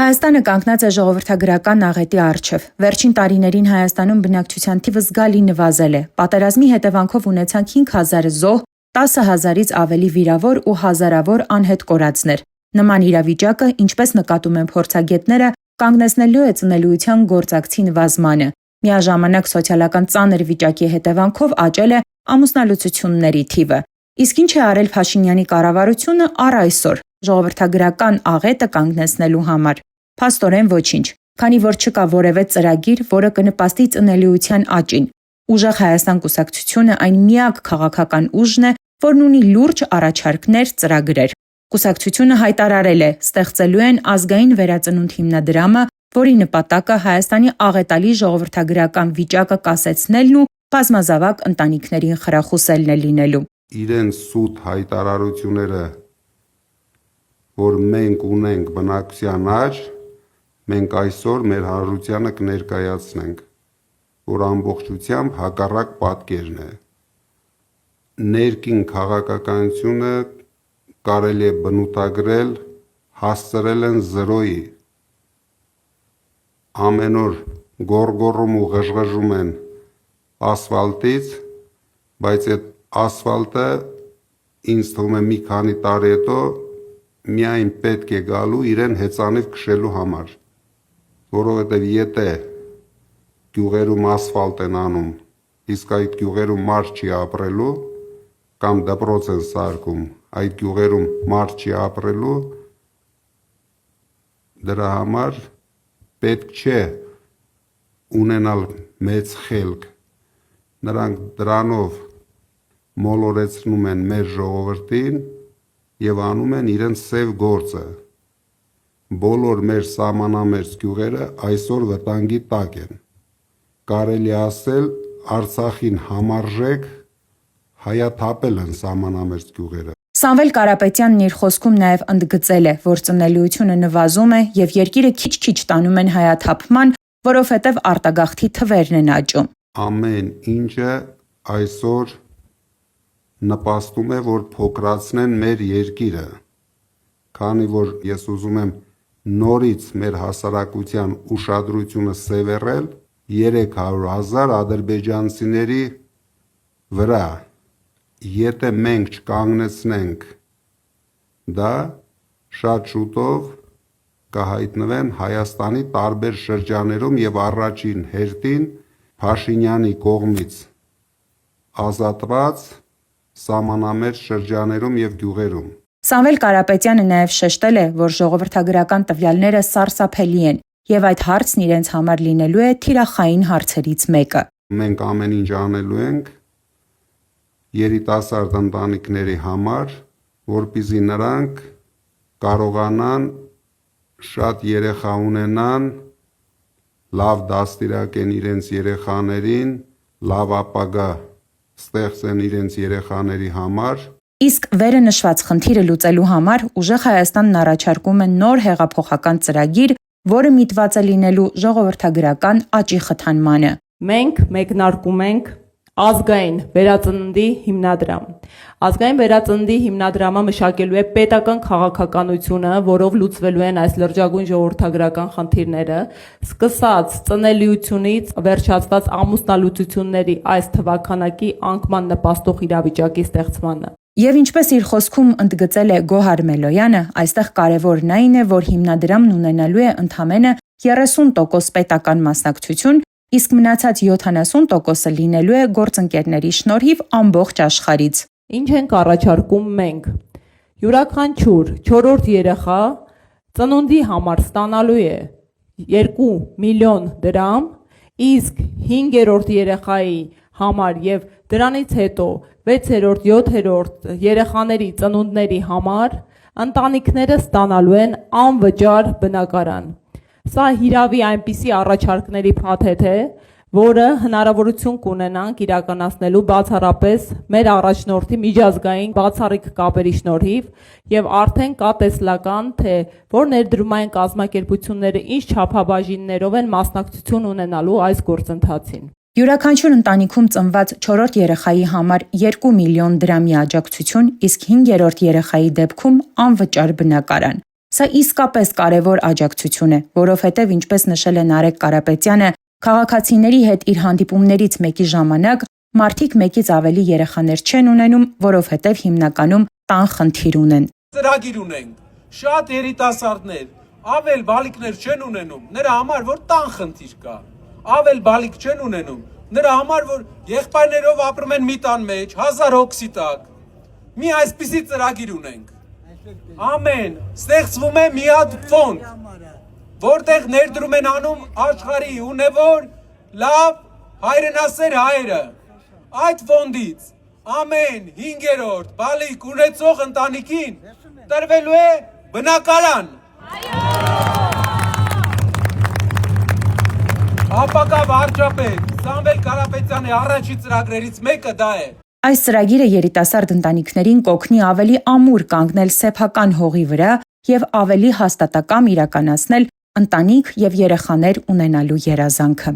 Հայաստանը կանգնած է ժողովրդագրական աղետի առջև։ Վերջին տարիներին Հայաստանում բնակչության թիվը զգալի նվազել է։ Պատերազմի հետևանքով ունեցանք 5000 զոհ, 10,000-ից ավելի վիրավոր ու հազարավոր անհետ կորածներ։ Նման իրավիճակը, ինչպես նկատում են փորձագետները, կանգնեցնելու է ծնելիության գործակցի նվազմանը։ Միաժամանակ սոցիալական ծանր վիճակի հետևանքով աճել է ամուսնալուծությունների թիվը։ Իսկ ինչ է արել Փաշինյանի կառավարությունը առ այսօր ժողովրդագրական աղետը կանգնեցնելու համար։ Փաստորեն ոչինչ, քանի որ չկա որևէ ծրագիր, որը կնպաստի ծնելիության աճին։ Ուժեղ Հայաստան կուսակցությունը այն միակ քաղաքական ուժն է, որն ունի լուրջ առաջարկներ, ծրագրեր։ Կուսակցությունը հայտարարել է, ստեղծելու են ազգային վերածնունդ հիմնադրամը, որի նպատակը Հայաստանի աղետալի ժողովրդագրական վիճակը կասեցնելն ու բազմազավակ ընտանիքներին խրախուսելն է լինելու։ Իրենց սուտ հայտարարությունները, որ մենք ունենք բնակչության աճ, մենք այսօր մեր հանրությանը կներկայացնենք, որ ամբողջությամբ հակառակ պատկերն է։ Ներքին քաղաքականությունը կարելի է բնութագրել, հասցրել են զրոյի։ Ամեն օր գոռգոռում ու ղժղժում են ասֆալտից, բայց այդ ասֆալտը ինձ թվում է մի քանի տարի հետո միայն պետք է գալու իրեն հեծանիվ քշելու համար, որովհետև եթե գյուղերում ասֆալտ են անում, իսկ այդ գյուղերում մարդ չի ապրելու, կամ դպրոց են սարքում, այդ գյուղերում մարդ չի ապրելու, դրա համար պետք չէ ունենալ մեծ խելք։ Նրանք դրանով մոլորեցնում են մեր ժողովրդին և անում են իրենց սև գործը։ Բոլոր մեր սահմանամերձ գյուղերը այսօր վտանգի տակ են։ Կարելի ասել Արցախին համարժեք հայաթափել են սահմանամերձ գյուղերը։ Սամվել Կարապետյանն իր խոսքում նաև ընդգծել է, որ ծնելիությունը նվազում է և երկիրը քիչ-քիչ տանում են հայաթափման, որովհետև արտագաղթի թվերն են աճում։ Ամեն ինչը այսօր նպաստում է, որ փոքրացնեն մեր երկիրը, քանի որ ես ուզում եմ նորից մեր հասարակության ուշադրությունը սևեռել 300,000 ադրբեջանցիների վրա։ Եթե մենք չկանգնեցնենք դա, շատ շուտով կհայտնվեն Հայաստանի տարբեր շրջաններում և առաջին հերթին Փաշինյանի կողմից ազատված սահմանամերձ շրջաններում և գյուղերում։ Սամվել Կարապետյանը նաև շեշտել է, որ ժողովրդագրական տվյալները սարսափելի են և այդ հարցն իրենց համար լինելու է թիրախային հարցերից մեկը։ Մենք ամեն ինչ անելու ենք երիտասարդ ընտանիքների համար, որպեսզի նրանք կարողանան շատ երեխա ունենան, լավ դաստիարակեն իրենց երեխաներին, լավ ապագա ստեղծեն իրենց երեխաների համար։ Իսկ վերը նշված խնդիրը լուծելու համար ուժեղ Հայաստանն առաջարկում է նոր հեղափոխական ծրագիր, որը միտված է լինելու ժողովրդագրական աճի խթանմանը։ Մենք մեկնարկում ենք ազգային վերածննդի հիմնադրամ։ Ազգային վերածննդի հիմնադրամը մշակելու է պետական քաղաքականությունը, որով լուծվելու են այս լրջագույն ժողովրդագրական խնդիրները, սկսած ծնելիությունից վերջացված ամուսնալուծությունների այս թվաքանակի անկման նպաստող իրավիճակի ստեղծմանը։ Եվ ինչպես իր խոսքում ընդգծել է Գոհար Մելոյանը, այստեղ կարևորն այն է, որ հիմնադրամն ունենալու է ընդամենը 30% պետական մասնակցություն, իսկ մնացած 70%-ը լինելու է գործընկերների շնորհիվ ամբողջ աշխարհից։ Ինչ ենք առաջարկում մենք։ Յուրաքանչյուր 4-րդ երեխա ծնունդի համար ստանալու է 2 միլիոն դրամ, իսկ 5-րդ երեխայի համար և դրանից հետո 6-րդ, 7-րդ երեխաների ծնունդների համար ընտանիքները ստանալու են անվճար բնակարան։ Սա հիրավի այնպիսի առաջարկների փաթեթ է, որը հնարավորություն կունենանք իրականացնելու բացառապես մեր առաջնորդի միջազգային բացառիկ կապերի շնորհիվ և արդեն կա տեսլական, թե որ ներդրումային կազմակերպությունները ինչ չափաբաժիններով են մասնակցություն ունենալու այս գործընթացին։ Յուրաքանչյուր ընտանիքում ծնված 4-րդ երեխայի համար 2 միլիոն դրամի աջակցություն, իսկ 5-րդ երեխայի դեպքում անվճար բնակարան։ Սա իսկապես կարևոր աջակցություն է, որովհետև, ինչպես նշել է Նարեկ Կարապետյանը, քաղաքացիների հետ իր հանդիպումներից մեկի ժամանակ մարդիկ մեկից ավելի երեխաներ չեն ունենում, որովհետև հիմնականում տան խնդիր ունեն։ Ծրագիր ունենք, շատ երիտասարդներ, ավել բալիկներ չեն ունենում, նրա համար, որ տան խնդիր կա, ավել բալիկ չեն ունենում, նրա համար, որ եղբայրներով ապրում են մի տան մեջ, 1000 հոգսի տակ, մի այսպիսի ծրագիր ունենք, ամեն, ստեղծվում է մի հատ ֆոնդ, որտեղ ներդրում են անում աշխարհի ունևոր, լավ, հայրենասեր հայերը, այդ ֆոնդից ամեն 5-րդ բալիկ ունեցող ընտանիքին տրվելու է բնակարան։ Ապակա վարչապետ Սամվել Կարապետյանի առաջի ծրագրերից մեկը դա է։ Այս ծրագիրը երիտասարդ ընտանիքներին կօգնի ավելի ամուր կանգնել սեփական հողի վրա եւ ավելի հաստատակամ իրականացնել ընտանիք եւ երեխաներ ունենալու երազանքը։